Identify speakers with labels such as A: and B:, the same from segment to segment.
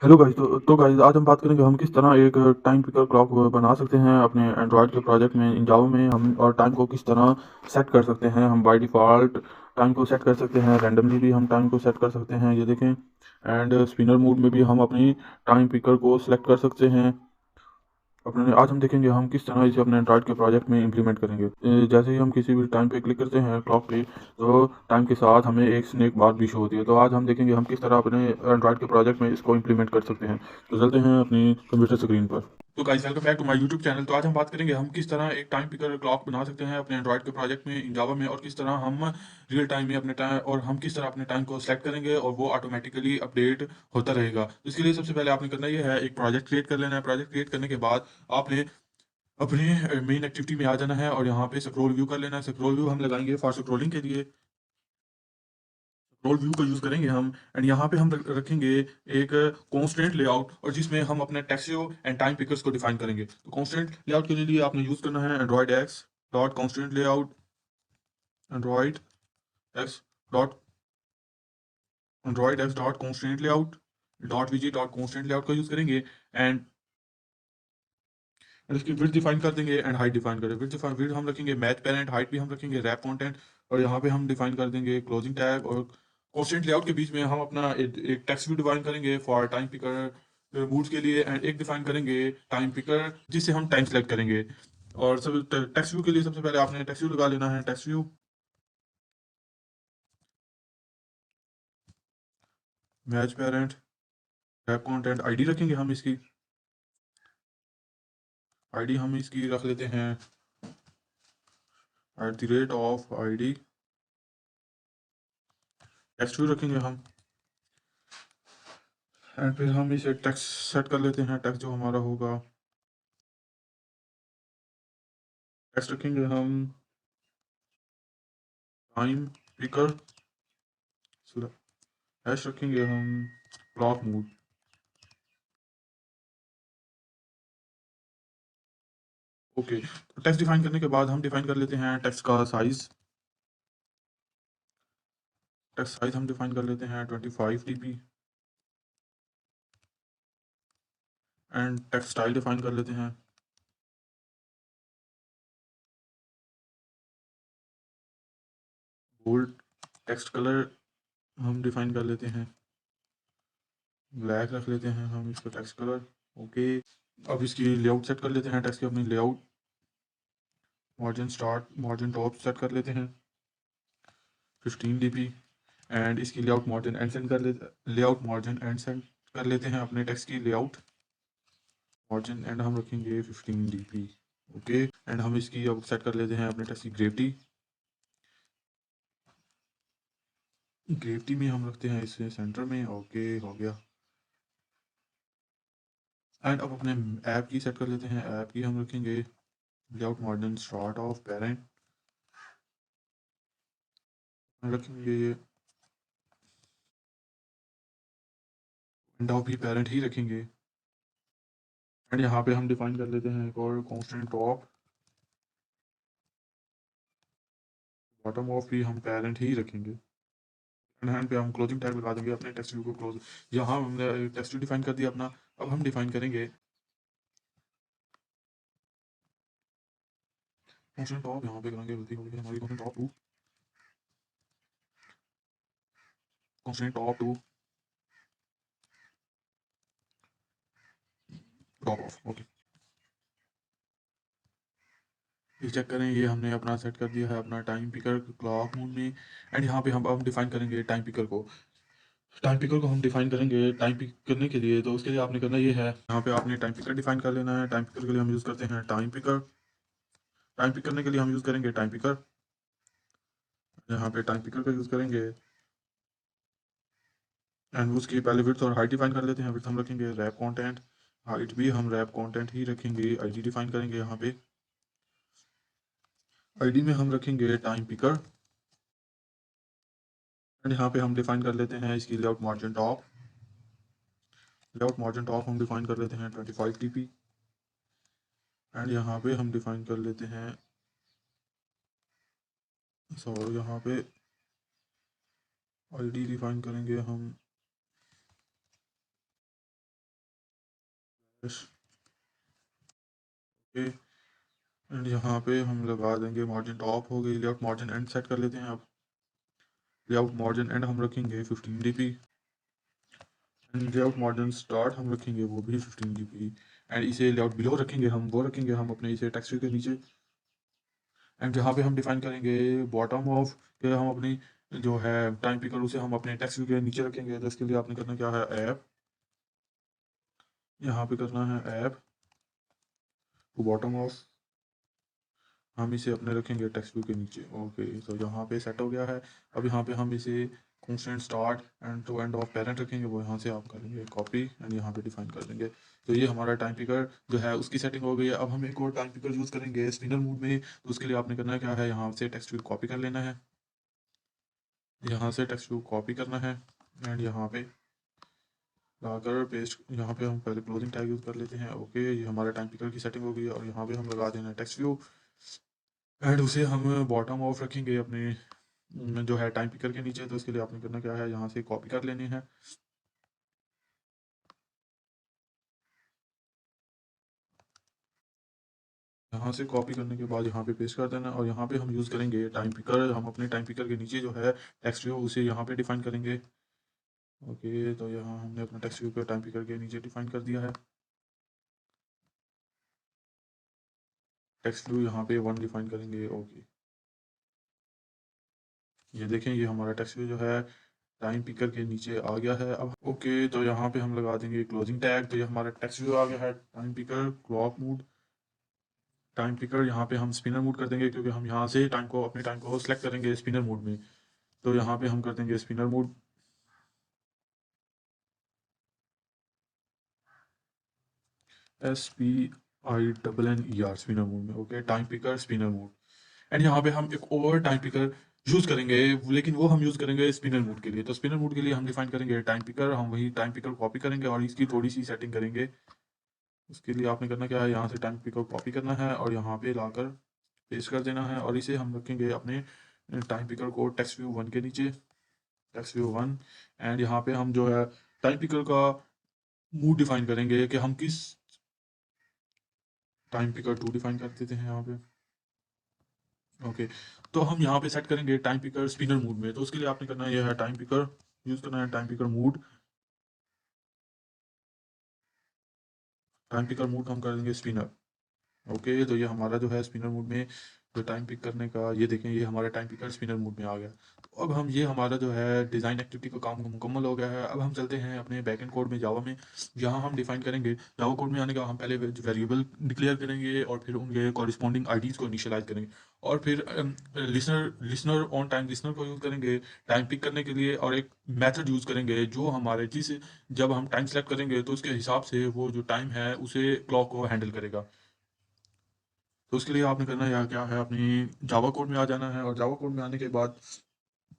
A: Hello guys, तो guys आज हम बात करेंगे हम किस तरह एक टाइम पिकर क्लॉक बना सकते हैं अपने एंड्रॉयड के प्रोजेक्ट में इन जावा में हम, और टाइम को किस तरह सेट कर सकते हैं। हम बाय डिफ़ॉल्ट टाइम को सेट कर सकते हैं, रैंडमली भी हम टाइम को सेट कर सकते हैं, ये देखें। एंड स्पिनर मोड में भी हम अपनी टाइम पिकर को सिलेक्ट कर सकते हैं। अपने आज हम देखेंगे हम किस तरह इसे अपने एंड्रॉयड के प्रोजेक्ट में इंप्लीमेंट करेंगे। जैसे ही हम किसी भी टाइम पे क्लिक करते हैं क्लॉक पे, तो टाइम के साथ हमें एक स्नैक बार भी शो होती है। तो आज हम देखेंगे हम किस तरह अपने एंड्रॉयड के प्रोजेक्ट में इसको इंप्लीमेंट कर सकते हैं। तो चलते हैं अपनी कंप्यूटर स्क्रीन पर। तो guys, welcome back to my YouTube channel. तो आज हम बात करेंगे हम किस तरह एक टाइम पिकर क्लॉक बना सकते हैं अपने एंड्रॉयड के प्रोजेक्ट में इन जावा में, और किस तरह हम रियल टाइम में अपने टाइम, और हम किस तरह अपने टाइम को सेलेक्ट करेंगे और वो ऑटोमेटिकली अपडेट होता रहेगा। तो इसके लिए सबसे पहले आपने करना ये है, एक प्रोजेक्ट क्रिएट कर लेना है। प्रोजेक्ट क्रिएट करने के बाद आपने अपने मेन एक्टिविटी में आ जाना है और यहाँ पे स्क्रॉल व्यू कर लेना है। स्क्रॉल व्यू हम लगाएंगे फॉर स्क्रॉलिंग के लिए, स्क्रॉल व्यू का यूज करेंगे हम। एंड यहाँ पे हम रखेंगे एक कॉन्स्टेंट लेआउट, और जिसमें हम अपने टेक्स्चर एंड टाइम पिकर्स को डिफाइन करेंगे। तो कॉन्स्टेंट लेआउट के लिए आपने यूज करना है android x dot constant layout, android x dot android x dot constant layout dot VG dot constant layout का यूज करेंगे। एंड इसकी विड्थ डिफाइन कर देंगे एंड हाइट डिफाइन करेंगे। विड्थ हम रखेंगे मैच पेरेंट, हाइट भी हम रखेंगे रैप कंटेंट, और यहाँ पे हम डिफाइन कर देंगे क्लोजिंग टैग। और कोशेंट लेआउट के बीच में हम अपना एक टेक्स्ट भी डिफाइन करेंगे फॉर टाइम पिकर मूड्स के लिए, एंड एक डिफाइन करेंगे टाइम पिकर जिससे हम टाइम सेलेक्ट करेंगे। और सब टेक्स्ट व्यू के लिए सबसे पहले आपने टेक्स्ट व्यू लगा लेना है। Text view match parent wrap content, ID रखेंगे हम इसकी। आईडी हम इसकी रख लेते हैं @ID। टेक्स्ट व्यू रखेंगे हम, एंड फिर हम इसे टेक्स्ट सेट कर लेते हैं। टेक्स्ट जो हमारा होगा, टेक्स्ट रखेंगे हम टाइम पिकर, हैश रखेंगे हम क्लॉक मूड। ओके, तो टेक्स्ट डिफाइन करने के बाद हम डिफाइन कर लेते हैं टेक्स्ट का साइज। टेक्स्ट साइज हम डिफाइन कर लेते हैं 25 dp। And text style define कर लेते हैं बोल्ड। टेक्स्ट कलर हम डिफाइन कर लेते हैं ब्लैक, रख लेते हैं हम इसका टेक्स्ट कलर। ओके, अब इसकी लेआउट सेट कर लेते हैं टेक्स्ट की अपनी layout. Margin start, margin top set कर लेते हैं 15 dp। एंड इसकी लेआउट मार्जिन एंड सेंड कर लेते लेआउट मार्जिन एंड सेंड कर लेते हैं अपने टेक्स्ट की लेआउट। मार्जिन एंड हम रखेंगे 15 dp। ओके, एंड हम इसकी अब सेट कर लेते हैं अपने टेक्स्ट की ग्रेविटी। ग्रेविटी में हम रखते हैं इसे सेंटर में। ओके, हो गया। एंड अब अपने ऐप की सेट कर लेते हैं। ऐप की हम रखेंगे layout margin start of parent, रखेंगे एंड ऑफ भी पेरेंट ही रखेंगे। एंड यहाँ पे हम डिफाइन कर लेते हैं एक और कॉन्स्टेंट टॉप, बॉटम ऑफ भी हम पेरेंट ही रखेंगे। एंड हैंड पे हम क्लोजिंग टैग लगा देंगे अपने टेक्स्ट व्यू को क्लोज। यहाँ हमने टेक्स्ट व्यू डिफाइन कर दिया अपना। अब हम डिफाइन करेंगे कॉन्स्टेंट टॉप। यहाँ पे करेंगे, गलती हो गई हमारी, constant top to, constant top to top of. Okay, ये चेक करें, ये हमने अपना सेट कर दिया है अपना टाइम पिकर क्लॉक मोड में। एंड यहाँ पे हम डिफाइन करेंगे टाइम पिकर को। टाइम पिकर को हम डिफाइन करेंगे टाइम पिक करने के लिए, तो उसके लिए आपने करना ये है, यहाँ पे आपने टाइम पिकर डिफाइन कर लेना है। टाइम पिकर के लिए हम यूज़ करते हैं टाइम पिकर। टाइम पिक करने के लिए हम यूज़ करेंगे टाइम पिकर। यहाँ पे टाइम पिकर का यूज़ करेंगे। एंड उसकी पहले विड्थ और हाइट डिफाइन कर लेते हैं। विड्थ हम रखेंगे रैप कंटेंट, हाइट भी हम रैप कंटेंट ही रखेंगे। आईडी डिफाइन करेंगे यहाँ पे। आईडी में हम रखेंगे टाइम पिकर। एंड यहाँ पे हम डिफाइन कर लेते हैं इसकी layout margin top. Layout margin top हम डिफाइन कर लेते हैं 25 dp। एंड यहाँ पे हम डिफाइन कर लेते हैं, सॉरी, यहाँ पे आईडी डिफाइन करेंगे हम ओके, एंड यहाँ पे हम लगा देंगे मार्जिन टॉप हो गई, लेआउट मार्जिन एंड सेट कर लेते हैं। अब लेआउट मार्जिन एंड हम रखेंगे 15 dp, and layout margin start हम रखेंगे वो भी 15 dp, एंड इसे लेआउट बिलो रखेंगे हम, वो रखेंगे हम अपने इसे टेक्स्ट व्यू के नीचे। एंड यहाँ पे हम डिफाइन करेंगे बॉटम ऑफ के हम अपनी जो है टाइम पिकर उसे हम अपने टेक्स्ट व्यू के नीचे रखेंगे। तो इसके लिए आपने करना क्या है, ऐप, यहाँ पे करना है ऐप टू बॉटम ऑफ, हम इसे अपने रखेंगे टेक्स्ट व्यू के नीचे। ओके, तो यहाँ पे सेट हो गया है। अब यहाँ पे हम इसे constant start and to end of parent रखेंगे, वो यहाँ से आप करेंगे कॉपी एंड यहाँ पे डिफाइन कर देंगे। तो ये हमारा टाइम पिकर जो है उसकी सेटिंग हो गई है। अब हम एक और टाइम पिकर यूज़ करेंगे स्पिनर मोड में। तो उसके लिए आपने करना क्या है, यहाँ से टेक्स्ट व्यू कॉपी कर लेना है, यहाँ से टेक्स्ट व्यू कॉपी करना है एंड यहाँ पे लाकर पेस्ट, यहाँ पे हम पहले क्लोजिंग टैग यूज़ कर लेते हैं। ओके, ये हमारा टाइम पिकर की सेटिंग हो गई है। और यहाँ पे हम लगा देना टेक्स्ट व्यू एंड उसे हम बॉटम ऑफ रखेंगे अपने जो है टाइम पिकर के नीचे। तो इसके लिए आपने करना क्या है, यहाँ से कॉपी कर लेने हैं, यहाँ से कॉपी करने के बाद यहाँ पे पेस्ट कर देना। और यहाँ पे हम यूज़ करेंगे टाइम पिकर, हम अपने टाइम पिकर के नीचे जो है टेक्स्ट व्यू उसे यहाँ पे डिफाइन करेंगे। ओके, तो यहाँ हमने अपना टेक्स्ट व्यू को टाइम पिकर के नीचे डिफाइन कर दिया है। टेक्स्ट व्यू यहाँ पे 1 डिफाइन करेंगे। ओके, ये देखें, ये हमारा टेक्स्ट व्यू जो है टाइम पिकर के नीचे आ गया है। अब ओके, तो यहाँ पे हम लगा देंगे क्लोजिंग टैग। तो ये हमारा टेक्स्ट व्यू आ गया है time picker clock mode. Time picker यहाँ पे हम स्पिनर मोड कर देंगे, क्योंकि हम यहाँ से टाइम को अपने टाइम को सेलेक्ट करेंगे स्पिनर मोड में। तो यहाँ पे हम कर देंगे spinner mode, SPINNER spinner mode में। Okay, time picker spinner mode. And यहाँ पे हम एक और टाइम पिकर यूज़ करेंगे, लेकिन वो हम यूज़ करेंगे स्पिनर मोड के लिए। तो स्पिनर मोड के लिए हम डिफाइन करेंगे टाइम पिकर, हम वही टाइम पिकर कॉपी करेंगे और इसकी थोड़ी सी सेटिंग करेंगे। उसके लिए आपने करना क्या है, यहाँ से टाइम पिकर कॉपी करना है और यहाँ पे लाकर पेस्ट कर देना है। और इसे हम रखेंगे अपने टाइम पिकर को टेक्स्ट व्यू 1 के नीचे, टेक्स्ट व्यू 1। एंड यहाँ पे हम जो है टाइम पिकर का मूड डिफाइन करेंगे कि हम किस टाइम पिकर 2 डिफाइन कर देते हैं यहाँ पे। ओके, तो हम यहाँ पे सेट करेंगे टाइम पिकर स्पिनर मूड में। तो उसके लिए आपने करना यह है टाइम पिकर यूज़ करना है, time picker mood, time picker mood हम कर देंगे स्पिनर। ओके, तो ये हमारा जो है स्पिनर मूड में जो टाइम पिक करने का, ये देखें, ये हमारा टाइम पिकर स्पिनर मूड में आ गया। तो अब हम ये हमारा जो है डिज़ाइन एक्टिविटी का काम मुकम्मल हो गया है। अब हम चलते हैं अपने बैक एंड कोड में, जावा में। यहाँ हम डिफाइन करेंगे, जावा कोड में आने का हम पहले वेरिएबल डिक्लेयर करेंगे और फिर उनके कॉरिस्पॉन्डिंग आईडीज़ को इनिशियलाइज करेंगे। और फिर लिसनर ऑन टाइम लिसनर को यूज़ करेंगे टाइम पिक करने के लिए, और एक मेथड यूज़ करेंगे जो हमारे जिस जब हम टाइम सेलेक्ट करेंगे तो उसके हिसाब से वो जो टाइम है उसे क्लॉक को हैंडल करेगा। तो उसके लिए आपने करना है क्या है, अपनी जावा कोड में आ जाना है। और जावा कोड में आने के बाद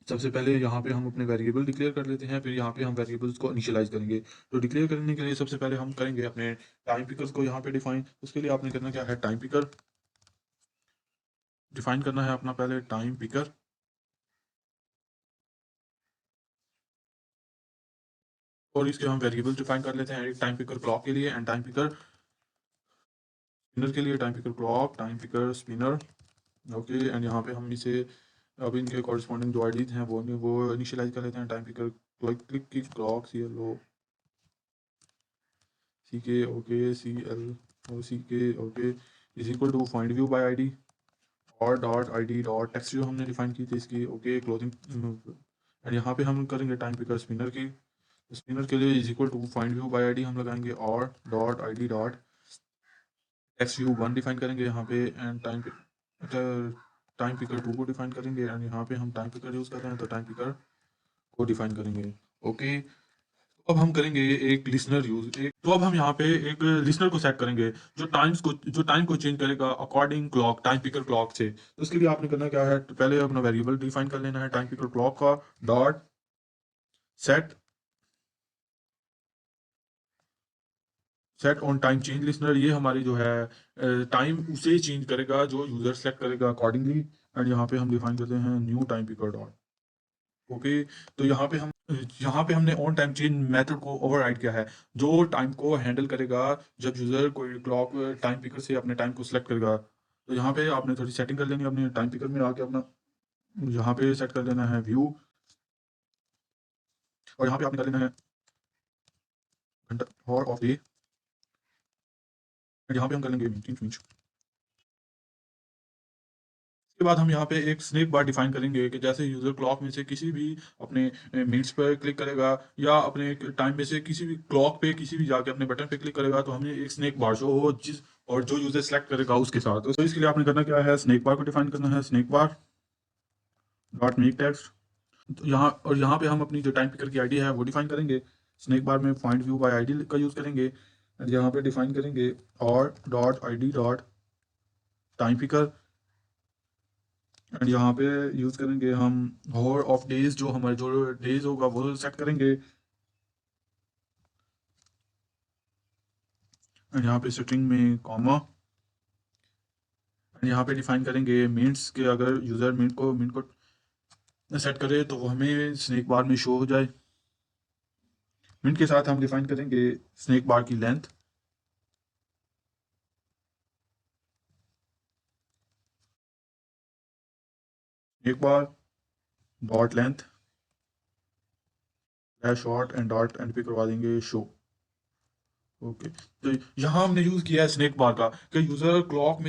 A: सबसे पहले यहाँ पे हम अपने वेरिएबल डिक्लेयर कर लेते हैं, फिर यहाँ पे हम वेरिएबल्स को इनिशियलाइज करेंगे। तो डिक्लेयर करने के लिए सबसे पहले हम करेंगे अपने टाइम पिकर्स को यहाँ पे डिफाइन। उसके लिए आपने करना क्या है, टाइम पिकर डिफाइन करना है अपना पहले टाइम पिकर, और इसके हम वेरिएबल डिफाइन कर लेते हैं, एक टाइम पिकर क्लॉक के लिए एंड टाइम पिकर स्पिनर के लिए, time picker clock, time picker spinner. Okay, and यहाँ पे हम इसे अब इनके कॉरस्पॉन्डिंग जो आईडीज हैं वो इनिशियलाइज कर लेते हैं। टाइम पिकर क्लिक की clock CLO CK, okay, CLO CK, okay, is equal to find view by ID और डॉट आईडी डॉट टेक्स्ट जो हमने डिफाइन की थी इसकी। ओके, क्लोजिंग, एंड यहाँ पे हम करेंगे टाइम पिकर स्पिनर की। स्पिनर के लिए is equal to find view by ID हम लगाएंगे और dot ID dot text view 1 define करेंगे यहाँ पे, एंड टाइम पिकर 2 को डिफाइन करेंगे। एंड यहाँ पे हम टाइम पिकर यूज़ कर रहे हैं तो टाइम पिकर को डिफाइन करेंगे। ओके, अब हम करेंगे एक लिसनर यूज, एक तो अब हम यहाँ पे एक लिसनर को सेट करेंगे जो टाइम को चेंज करेगा according clock, time picker clock से। तो उसके लिए आपने करना क्या है, तो पहले अपना वेरिएबल डिफाइन कर लेना है टाइम पिकर क्लॉक का, dot set set on time change listener. ये हमारी जो है टाइम उसे चेंज करेगा जो यूजर सेलेक्ट करेगा अकॉर्डिंगली। एंड यहाँ पे हम डिफाइन करते हैं new time picker dot okay, तो यहाँ पे हमने ऑन टाइम चेंज मेथड को ओवरराइड किया है, जो टाइम को हैंडल करेगा जब यूज़र कोई क्लॉक टाइम पिकर से अपने टाइम को सिलेक्ट करेगा। तो यहाँ पे आपने थोड़ी सेटिंग कर लेनी है अपने टाइम पिकर में आके अपना, यहाँ पे सेट कर लेना है व्यू, और यहाँ पे आपने कर लेना है घंटा हॉर ऑफ डे, यहाँ पे हम कर लेंगे मीन्स। उसके बाद हम यहाँ पे एक स्नैक बार डिफाइन करेंगे कि जैसे यूज़र क्लॉक में से किसी भी अपने मिनट्स पर क्लिक करेगा या अपने टाइम में से किसी भी क्लॉक पे किसी भी जाके अपने बटन पे क्लिक करेगा तो हमें एक स्नैक बार शो हो जिस और जो यूज़र सेलेक्ट करेगा उसके साथ। तो इसके लिए आपने करना क्या है, स्नैक बार को डिफाइन करना है, snack bar dot make text. तो यहाँ पे हम अपनी जो टाइम पिकर की आईडी है वो डिफाइन करेंगे। स्नैक बार में फाइंड व्यू बाय आईडी का यूज़ करेंगे, और यहाँ पे डिफाइन करेंगे और dot ID dot time picker, and यहाँ पे यूज़ करेंगे हम हॉर ऑफ डेज, जो हमारे जो डेज होगा वो सेट करेंगे, एंड यहाँ पे स्ट्रिंग में कॉमा, एंड यहाँ पे डिफाइन करेंगे मिनट्स के, अगर यूज़र मिनट को सेट करे तो वो हमें स्नैक बार में शो हो जाए। मिनट के साथ हम डिफाइन करेंगे स्नैक बार की length, snack bar dot length short and dot and पे करवा देंगे शो। ओके, तो यहाँ हमने यूज किया है स्नैक बार का कि यूजर क्लॉक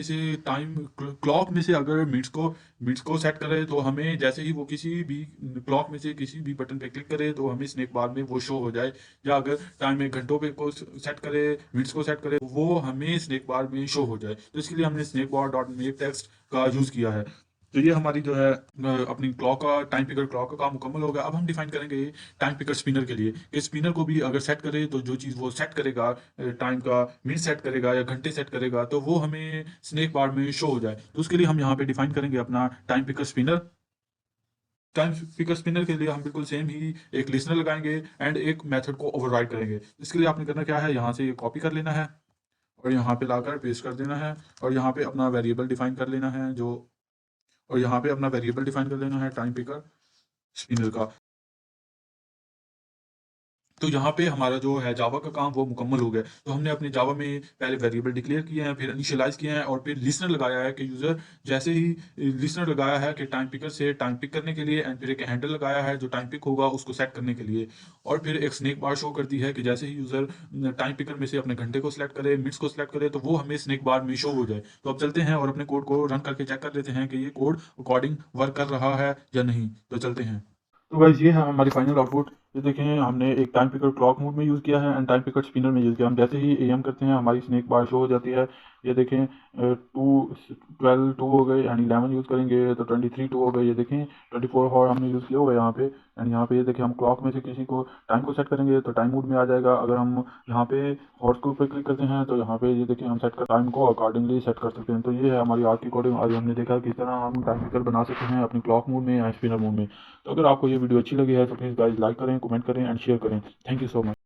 A: में से अगर मिनट्स को सेट करे तो हमें जैसे ही वो किसी भी क्लॉक में से किसी भी बटन पे क्लिक करे तो हमें स्नैक बार में वो शो हो जाए, या अगर टाइम में घंटों पे को सेट करे, मिनट्स को सेट करे, वो हमें स्नैक बार में शो हो जाए। तो इसके लिए हमने snack bar dot make text का यूज किया है। तो ये हमारी जो है अपनी क्लॉक का टाइम पिकर क्लॉक का काम मुकम्मल हो गया। अब हम डिफाइन करेंगे टाइम पिकर स्पिनर के लिए कि स्पिनर को भी अगर सेट करे तो जो चीज़ वो सेट करेगा, टाइम का मिनट सेट करेगा या घंटे सेट करेगा, तो वो हमें स्नैक बार में शो हो जाए। तो उसके लिए हम यहाँ पे डिफाइन करेंगे अपना time picker spinner. Time picker spinner के लिए हम बिल्कुल सेम ही एक लिसनर लगाएंगे एंड एक मेथड को ओवरराइड करेंगे। इसके लिए आपने करना क्या है, यहाँ से ये कॉपी कर लेना है और यहाँ पे लाकर पेस्ट कर देना है, और यहाँ पे अपना वेरिएबल डिफाइन कर लेना है टाइम पिकर स्पिनर का। तो यहाँ पे हमारा जो है जावा का काम वो मुकम्मल हो गया। तो हमने अपने जावा में पहले वेरिएबल डिक्लेयर किए हैं, फिर इनिशियलाइज किए हैं, और फिर लिसनर लगाया है कि यूजर जैसे ही लिसनर लगाया है कि टाइम पिकर से टाइम पिक करने के लिए, एंड फिर एक हैंडल लगाया है जो टाइम पिक होगा उसको सेट करने के लिए, और फिर एक स्नैक बार शो करती है कि जैसे ही यूजर टाइम पिकर में से अपने घंटे को सिलेक्ट करे, मिनट्स को सिलेक्ट करे, तो वो हमें स्नैक बार में शो हो जाए। तो अब चलते हैं और अपने कोड को रन करके चेक कर लेते हैं कि ये कोड अकॉर्डिंग वर्क कर रहा है या नहीं। तो चलते हैं। तो गाइस ये है हमारी फाइनल आउटपुट। ये देखें, हमने एक टाइम पिकर क्लॉक मोड में यूज़ किया है एंड टाइम पिकर स्पिनर में यूज़ किया। हम जैसे ही एम करते हैं हमारी स्नैक बार शो हो जाती है। ये देखें, 2 हो गए, एंड 11 यूज़ करेंगे तो 23 हो गए। ये देखें 24 हॉर हमने यूज़ किया होगा यहाँ पे, एंड यहाँ पे ये देखें हम क्लॉक में से किसी को टाइम को सेट करेंगे तो टाइम मोड में आ जाएगा। अगर हम यहाँ पे हॉर्स के ऊपर क्लिक करते हैं तो यहाँ पे ये देखें हम सेट कर टाइम को अकॉर्डिंगली सेट कर सकते हैं। तो ये है हमारी आज की कोडिंग। आज हमने देखा किस तरह हम टाइम पिकर बना सकते हैं अपनी क्लॉक मोड में या स्पिनर मोड में। तो अगर आपको ये वीडियो अच्छी लगी है तो प्लीज़ गाइस लाइक करें, कमेंट करें एंड शेयर करें। Thank you so much.